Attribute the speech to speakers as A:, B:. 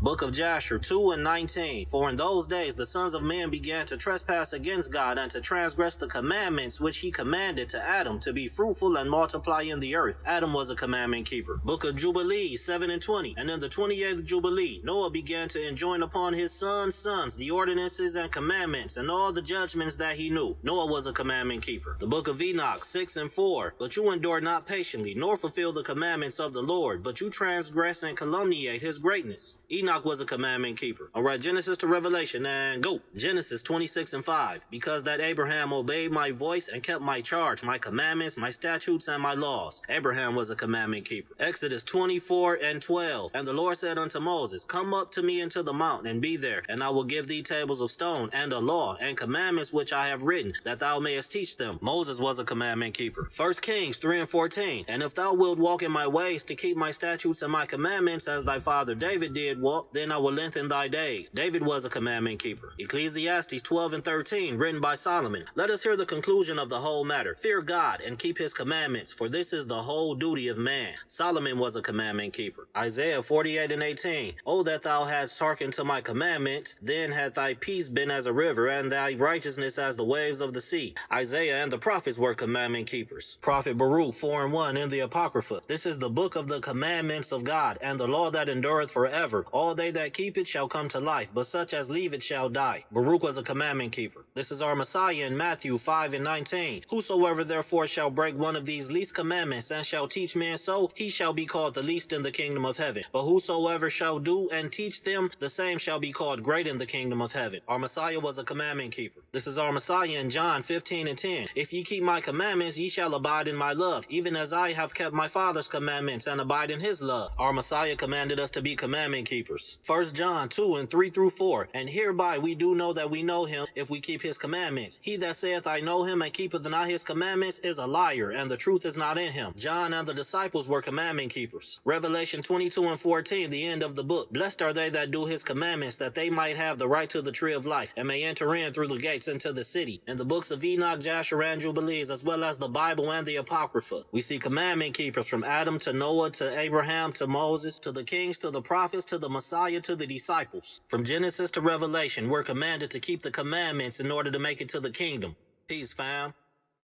A: Book of Jasher 2:19. For in those days the sons of men began to trespass against God and to transgress the commandments which he commanded to Adam to be fruitful and multiply in the earth. Adam was a commandment keeper. Book of Jubilees 7:20. And in the 28th Jubilee, Noah began to enjoin upon his sons' sons the ordinances and commandments and all the judgments that he knew. Noah was a commandment keeper. The book of Enoch 6:4. But you endure not patiently, nor fulfill the commandments of the Lord, but you transgress and calumniate his greatness. Enoch was a commandment keeper. Alright, Genesis to Revelation, and go. Genesis 26:5. Because that Abraham obeyed my voice and kept my charge, my commandments, my statutes, and my laws. Abraham was a commandment keeper. Exodus 24:12. And the Lord said unto Moses, Come up to me into the mountain, and be there, and I will give thee tables of stone, and a law, and commandments which I have written, that thou mayest teach them. Moses was a commandment keeper. 1 Kings 3:14. And if thou wilt walk in my ways to keep my statutes and my commandments, as thy father David did walk, then I will lengthen thy days. David was a commandment keeper. Ecclesiastes 12:13, written by Solomon. Let us hear the conclusion of the whole matter. Fear God and keep his commandments, for this is the whole duty of man. Solomon was a commandment keeper. Isaiah 48:18. Oh, that thou hadst hearkened to my commandments, then had thy peace been as a river, and thy righteousness as the waves of the sea. Isaiah and the prophets were commandment keepers. Prophet Baruch 4:1 in the Apocrypha. This is the book of the commandments of God, and the law that endureth forever. All they that keep it shall come to life, but such as leave it shall die. Baruch was a commandment keeper. This is our Messiah in Matthew 5:19. Whosoever therefore shall break one of these least commandments and shall teach men so, he shall be called the least in the kingdom of heaven. But whosoever shall do and teach them, the same shall be called great in the kingdom of heaven. Our Messiah was a commandment keeper. This is our Messiah in John 15:10. If ye keep my commandments, ye shall abide in my love, even as I have kept my Father's commandments and abide in his love. Our Messiah commanded us to be commandment keepers. 1 John 2:3-4. And hereby we do know that we know him, if we keep his commandments. He that saith, I know him, and keepeth not his commandments, is a liar, and the truth is not in him. John and the disciples were commandment keepers. Revelation 22:14, the end of the book. Blessed are they that do his commandments, that they might have the right to the tree of life, and may enter in through the gates into the city. In the books of Enoch, Jasher, and Jubilees, as well as the Bible and the Apocrypha, we see commandment keepers from Adam to Noah to Abraham to Moses to the kings to the prophets to the Messiah to the disciples. From Genesis to Revelation, we're commanded to keep the commandments in order to make it to the kingdom. Peace, fam.